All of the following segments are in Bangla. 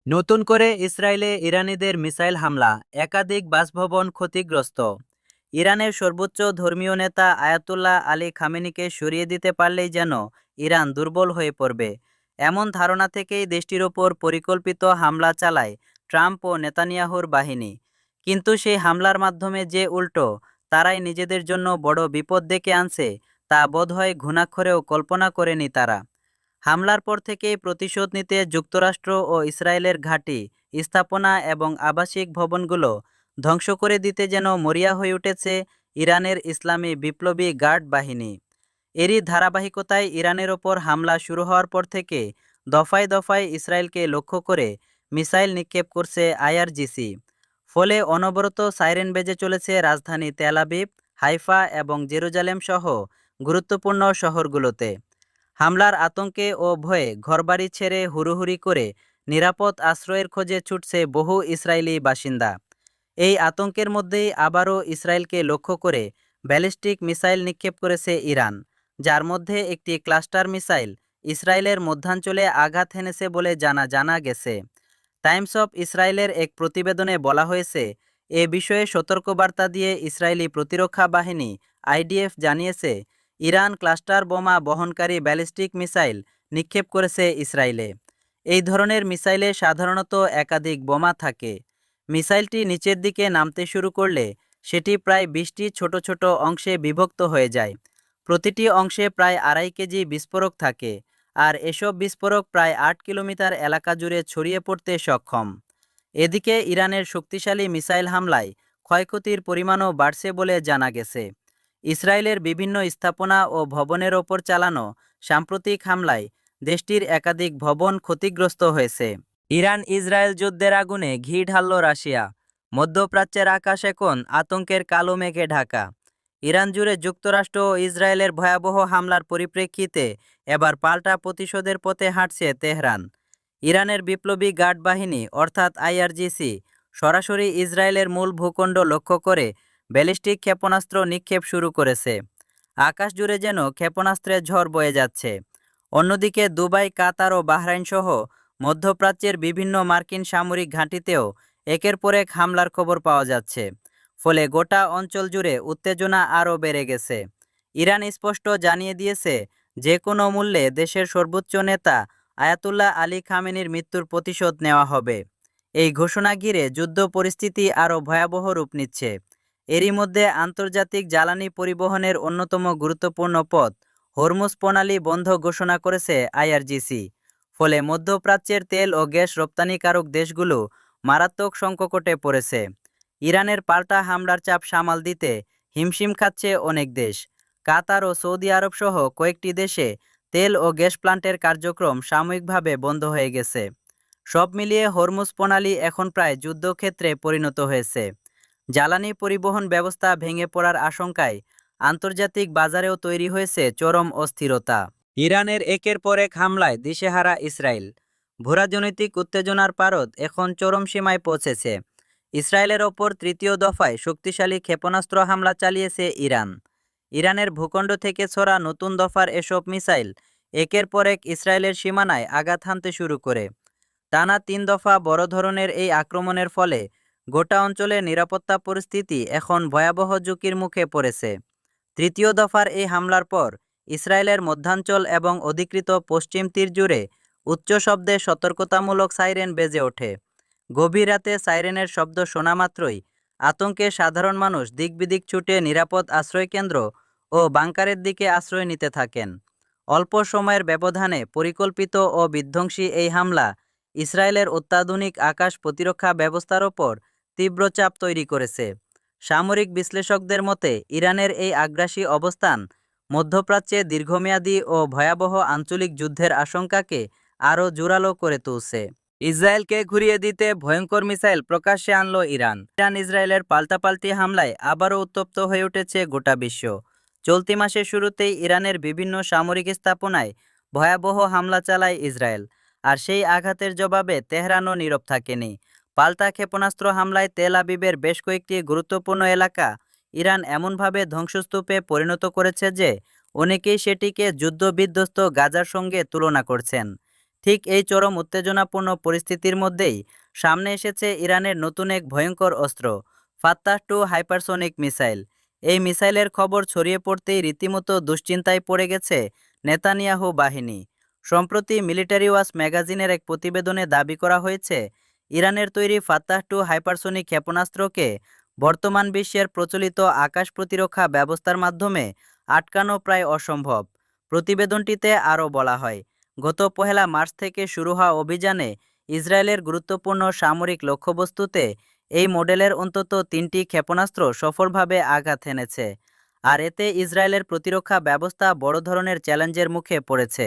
নতুন করে ইসরায়েলে ইরানিদের মিসাইল হামলা, একাধিক বাসভবন ক্ষতিগ্রস্ত। ইরানের সর্বোচ্চ ধর্মীয় নেতা আয়াতুল্লাহ আলী খামেনিকে সরিয়ে দিতে পারলেই যেন ইরান দুর্বল হয়ে পড়বে, এমন ধারণা থেকেই দেশটির ওপর পরিকল্পিত হামলা চালায় ট্রাম্প ও নেতানিয়াহুর বাহিনী। কিন্তু সেই হামলার মাধ্যমে যে উল্টো তারাই নিজেদের জন্য বড় বিপদ ডেকে আনছে, তা বোধহয় ঘুণাক্ষরেও কল্পনা করেনি তারা। হামলার পর থেকেই প্রতিশোধ নিতে যুক্তরাষ্ট্র ও ইসরায়েলের ঘাঁটি, স্থাপনা এবং আবাসিক ভবনগুলো ধ্বংস করে দিতে যেন মরিয়া হয়ে উঠেছে ইরানের ইসলামী বিপ্লবী গার্ড বাহিনী। এরই ধারাবাহিকতায় ইরানের ওপর হামলা শুরু হওয়ার পর থেকে দফায় দফায় ইসরায়েলকে লক্ষ্য করে মিসাইল নিক্ষেপ করছে আইআরজিসি। ফলে অনবরত সাইরেন বেজে চলেছে রাজধানী তেল আবিব, হাইফা এবং জেরুজালেম সহ গুরুত্বপূর্ণ শহরগুলোতে। হামলার আতঙ্কে ও ভয়ে ঘরবাড়ি ছেড়ে হুড়োহুড়ি করে নিরাপদ আশ্রয়ের খোঁজে ছুটছে বহু ইসরায়েলি বাসিন্দা। এই আতঙ্কের মধ্যেই আবারও ইসরায়েলকে লক্ষ্য করে ব্যালিস্টিক মিসাইল নিক্ষেপ করেছে ইরান, যার মধ্যে একটি ক্লাস্টার মিসাইল ইসরায়েলের মধ্যাঞ্চলে আঘাত হেনেছে বলে জানা গেছে। টাইমস অফ ইসরায়েলের এক প্রতিবেদনে বলা হয়েছে, এ বিষয়ে সতর্কবার্তা দিয়ে ইসরায়েলি প্রতিরক্ষা বাহিনী আইডিএফ জানিয়েছে, ইরান ক্লাস্টার বোমা বহনকারী ব্যালিস্টিক মিসাইল নিক্ষেপ করেছে ইসরায়েলে। এই ধরনের মিসাইলে সাধারণত একাধিক বোমা থাকে। মিসাইলটি নিচের দিকে নামতে শুরু করলে সেটি প্রায় ২০টি ছোট ছোট অংশে বিভক্ত হয়ে যায়। প্রতিটি অংশে প্রায় ২.৫ কেজি বিস্ফোরক থাকে, আর এসব বিস্ফোরক প্রায় ৮ কিলোমিটার এলাকা জুড়ে ছড়িয়ে পড়তে সক্ষম। এদিকে ইরানের শক্তিশালী মিসাইল হামলায় ক্ষয়ক্ষতির পরিমাণও বাড়ছে বলে জানা গেছে। ইসরায়েলের বিভিন্ন স্থাপনা ও ভবনের ওপর চালানো সাম্প্রতিক হামলায় দেশটির একাধিক ভবন ক্ষতিগ্রস্ত হয়েছে। ইরান ইসরায়েল যুদ্ধের আগুনে ঘি ঢালল রাশিয়া। মধ্যপ্রাচ্যের আকাশ এখন আতঙ্কের কালো মেঘে ঢাকা। ইরান জুড়ে যুক্তরাষ্ট্র ও ইসরায়েলের ভয়াবহ হামলার পরিপ্রেক্ষিতে এবার পাল্টা প্রতিশোধের পথে হাঁটছে তেহরান। ইরানের বিপ্লবী গার্ড বাহিনী অর্থাৎ আইআরজিসি সরাসরি ইসরায়েলের মূল ভূখণ্ড লক্ষ্য করে ব্যালিস্টিক ক্ষেপণাস্ত্র নিক্ষেপ শুরু করেছে। আকাশ জুড়ে যেন ক্ষেপণাস্ত্রের ঝড় বয়ে যাচ্ছে। অন্যদিকে দুবাই, কাতার ও বাহরাইন সহ মধ্যপ্রাচ্যের বিভিন্ন মার্কিন সামরিক ঘাঁটিতেও একের পর এক হামলার খবর পাওয়া যাচ্ছে। ফলে গোটা অঞ্চল জুড়ে উত্তেজনা আরও বেড়ে গেছে। ইরান স্পষ্ট জানিয়ে দিয়েছে, যে কোনো মূল্যে দেশের সর্বোচ্চ নেতা আয়াতুল্লাহ আলী খামেনির মৃত্যুর প্রতিশোধ নেওয়া হবে। এই ঘোষণা ঘিরে যুদ্ধ পরিস্থিতি আরও ভয়াবহ রূপ নিচ্ছে। এরই মধ্যে আন্তর্জাতিক জ্বালানি পরিবহনের অন্যতম গুরুত্বপূর্ণ পথ হরমুজ প্রণালী বন্ধ ঘোষণা করেছে আইআরজিসি। ফলে মধ্যপ্রাচ্যের তেল ও গ্যাস রপ্তানিকারক দেশগুলো মারাত্মক সংকটে পড়েছে। ইরানের পাল্টা হামলার চাপ সামাল দিতে হিমশিম খাচ্ছে অনেক দেশ। কাতার ও সৌদি আরব সহ কয়েকটি দেশে তেল ও গ্যাস প্লান্টের কার্যক্রম সাময়িকভাবে বন্ধ হয়ে গেছে। সব মিলিয়ে হরমুজ প্রণালী এখন প্রায় যুদ্ধক্ষেত্রে পরিণত হয়েছে। জ্বালানি পরিবহন ব্যবস্থা ভেঙে পড়ার আশঙ্কায় আন্তর্জাতিক বাজারেও তৈরি হয়েছে চরম অস্থিরতা। ইরানের একের পর এক হামলায় দিশেহারা ইসরায়েল। ভূরাজনৈতিক উত্তেজনার পারদ এখন চরম সীমায় পৌঁছেছে। ইসরায়েলের ওপর তৃতীয় দফায় শক্তিশালী ক্ষেপণাস্ত্র হামলা চালিয়েছে ইরান। ইরানের ভূখণ্ড থেকে ছোড়া নতুন দফার এসব মিসাইল একের পর এক ইসরায়েলের সীমানায় আঘাত হানতে শুরু করে। টানা ৩ দফা বড় ধরনের এই আক্রমণের ফলে গোটা অঞ্চলের নিরাপত্তা পরিস্থিতি এখন ভয়াবহ ঝুঁকির মুখে পড়েছে। তৃতীয় দফার এই হামলার পর ইসরায়েলের মধ্যাঞ্চল এবং অধিকৃত পশ্চিম তীর জুড়ে উচ্চ শব্দে সতর্কতামূলক সাইরেন বেজে ওঠে। গভীর রাতে সাইরেনের শব্দ শোনা মাত্রই আতঙ্কে সাধারণ মানুষ দিকবিদিক ছুটে নিরাপদ আশ্রয়কেন্দ্র ও বাংকারের দিকে আশ্রয় নিতে থাকেন। অল্প সময়ের ব্যবধানে পরিকল্পিত ও বিধ্বংসী এই হামলা ইসরায়েলের অত্যাধুনিক আকাশ প্রতিরক্ষা ব্যবস্থার ওপর তীব্র চাপ তৈরি করেছে। সামরিক বিশ্লেষকদের মতে ইরানের এই আগ্রাসী অবস্থান মধ্যপ্রাচ্যে দীর্ঘমেয়াদী ও ভয়াবহ আঞ্চলিক যুদ্ধের আশঙ্কাকে আরও জোরালো করে তুলছে। ইসরায়েলকে ঘুরিয়ে দিতে ভয়ঙ্কর মিসাইল প্রকাশ্যে আনল ইরান। ইসরায়েলের পাল্টাপাল্টি হামলায় আবারও উত্তপ্ত হয়ে উঠেছে গোটা বিশ্ব। চলতি মাসের শুরুতেই ইরানের বিভিন্ন সামরিক স্থাপনায় ভয়াবহ হামলা চালায় ইসরায়েল। আর সেই আঘাতের জবাবে তেহরানও নীরব থাকেনি। পাল্টা ক্ষেপণাস্ত্র হামলায় তেল আবিবের বেশ কয়েকটি গুরুত্বপূর্ণ এলাকা ইরান এমনভাবে ধ্বংসস্তূপে পরিণত করেছে যে অনেকেই সেটিকে যুদ্ধবিধ্বস্ত গাজার সঙ্গে তুলনা করছেন। ঠিক এই চরম উত্তেজনাপূর্ণ পরিস্থিতির মধ্যেই সামনে এসেছে ইরানের নতুন এক ভয়ঙ্কর অস্ত্র, ফাত্তাহ-2 হাইপারসোনিক মিসাইল। এই মিসাইলের খবর ছড়িয়ে পড়তেই রীতিমতো দুশ্চিন্তায় পড়ে গেছে নেতানিয়াহু বাহিনী। সম্প্রতি মিলিটারি ওয়াচ ম্যাগাজিনের এক প্রতিবেদনে দাবি করা হয়েছে, ইরানের তৈরি ফাত্তাহ-2 হাইপারসোনিক ক্ষেপণাস্ত্রকে বর্তমান বিশ্বের প্রচলিত আকাশ প্রতিরক্ষা ব্যবস্থার মাধ্যমে আটকানো প্রায় অসম্ভব। প্রতিবেদনটিতে আরও বলা হয়, গত 1 মার্চ থেকে শুরু হওয়া অভিযানে ইসরায়েলের গুরুত্বপূর্ণ সামরিক লক্ষ্যবস্তুতে এই মডেলের অন্তত 3টি ক্ষেপণাস্ত্র সফলভাবে আঘাত হেনেছে। আর এতে ইসরায়েলের প্রতিরক্ষা ব্যবস্থা বড় ধরনের চ্যালেঞ্জের মুখে পড়েছে।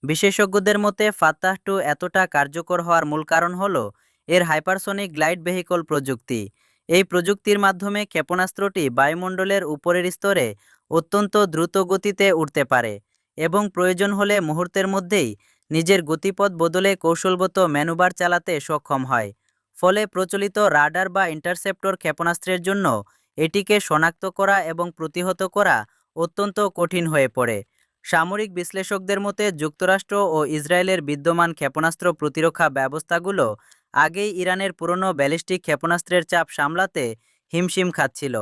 বিশেষজ্ঞদের মতে ফাত্তাহ-2 এতটা কার্যকর হওয়ার মূল কারণ হল এর হাইপারসনিক গ্লাইড ভেহিকল প্রযুক্তি। এই প্রযুক্তির মাধ্যমে ক্ষেপণাস্ত্রটি বায়ুমণ্ডলের উপরের স্তরে অত্যন্ত দ্রুত গতিতে উঠতে পারে এবং প্রয়োজন হলে মুহূর্তের মধ্যেই নিজের গতিপথ বদলে কৌশলগত ম্যানুভার চালাতে সক্ষম হয়। ফলে প্রচলিত রাডার বা ইন্টারসেপ্টর ক্ষেপণাস্ত্রের জন্য এটিকে শনাক্ত করা এবং প্রতিহত করা অত্যন্ত কঠিন হয়ে পড়ে। সামরিক বিশ্লেষকদের মতে যুক্তরাষ্ট্র ও ইসরায়েলের বিদ্যমান ক্ষেপণাস্ত্র প্রতিরক্ষা ব্যবস্থাগুলো আগেই ইরানের পুরনো ব্যালিস্টিক ক্ষেপণাস্ত্রের চাপ সামলাতে হিমশিম খাচ্ছিল।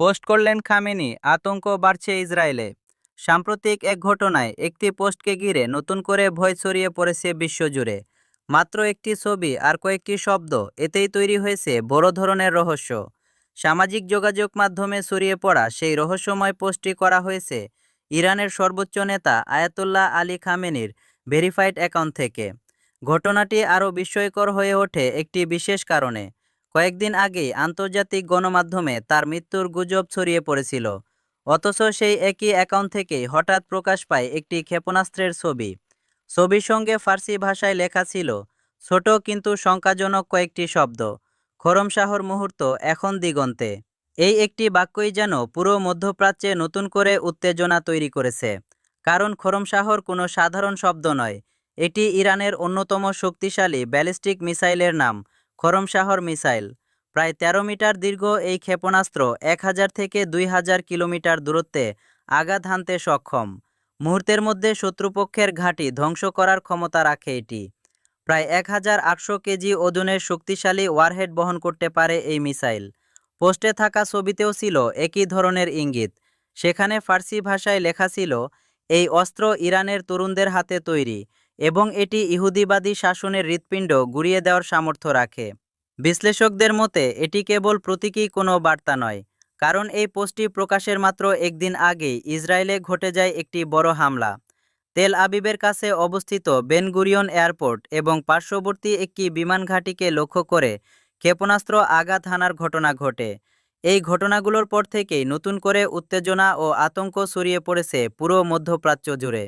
পোস্ট করলেন খামেনি, আতঙ্ক বাড়ছে ইসরায়েলে। সাম্প্রতিক এক ঘটনায় একটি পোস্টকে ঘিরে নতুন করে ভয় ছড়িয়ে পড়েছে বিশ্বজুড়ে। মাত্র একটি ছবি আর কয়েকটি শব্দ, এতেই তৈরি হয়েছে বড় ধরনের রহস্য। সামাজিক যোগাযোগ মাধ্যমে ছড়িয়ে পড়া সেই রহস্যময় পোস্টটি করা হয়েছে ইরানের সর্বোচ্চ নেতা আয়াতুল্লাহ আলী খামেনির ভেরিফাইড অ্যাকাউন্ট থেকে। ঘটনাটি আরও বিস্ময়কর হয়ে ওঠে একটি বিশেষ কারণে। কয়েকদিন আগেই আন্তর্জাতিক গণমাধ্যমে তার মৃত্যুর গুজব ছড়িয়ে পড়েছিল, অথচ সেই একই অ্যাকাউন্ট থেকেই হঠাৎ প্রকাশ পায় একটি ক্ষেপণাস্ত্রের ছবি। ছবির সঙ্গে ফার্সি ভাষায় লেখা ছিল ছোট কিন্তু শঙ্কাজনক কয়েকটি শব্দ, খরমশাহর মুহূর্ত এখন দিগন্তে। এই একটি বাক্যই যেন পুরো মধ্যপ্রাচ্যে নতুন করে উত্তেজনা তৈরি করেছে। কারণ খরমশাহর কোনো সাধারণ শব্দ নয়, এটি ইরানের অন্যতম শক্তিশালী ব্যালিস্টিক মিসাইলের নাম, খরমশাহর মিসাইল। প্রায় 13 মিটার দীর্ঘ এই ক্ষেপণাস্ত্র 1000 থেকে 2000 কিলোমিটার দূরত্বে আঘাত হানতে সক্ষম। মুহূর্তের মধ্যে শত্রুপক্ষের ঘাঁটি ধ্বংস করার ক্ষমতা রাখে এটি। প্রায় 1800 কেজি ওজনের শক্তিশালী ওয়ারহেড বহন করতে পারে এই মিসাইল। পোস্টে থাকা ছবিতেও ছিল একই ধরনের ইঙ্গিত। সেখানে ফার্সি ভাষায় লেখা ছিল, এই অস্ত্র ইরানের তরুণদের হাতে তৈরি এবং এটি ইহুদিবাদী শাসনের হৃৎপিণ্ড গুঁড়িয়ে দেওয়ার সামর্থ্য রাখে। বিশ্লেষকদের মতে এটি কেবল প্রতীকী কোনো বার্তা নয়, কারণ এই পোস্টটি প্রকাশের মাত্র একদিন আগেই ইসরায়েলে ঘটে যায় একটি বড় হামলা। তেল আবিবের কাছে অবস্থিত বেন গুরিয়ন এয়ারপোর্ট এবং পার্শ্ববর্তী একটি বিমান ঘাঁটিকে লক্ষ্য করে ক্ষেপণাস্ত্র আঘাত হানার ঘটনা ঘটে। এই ঘটনাগুলোর পর থেকেই নতুন করে উত্তেজনা ও আতঙ্ক ছড়িয়ে পড়েছে পুরো মধ্যপ্রাচ্য জুড়ে।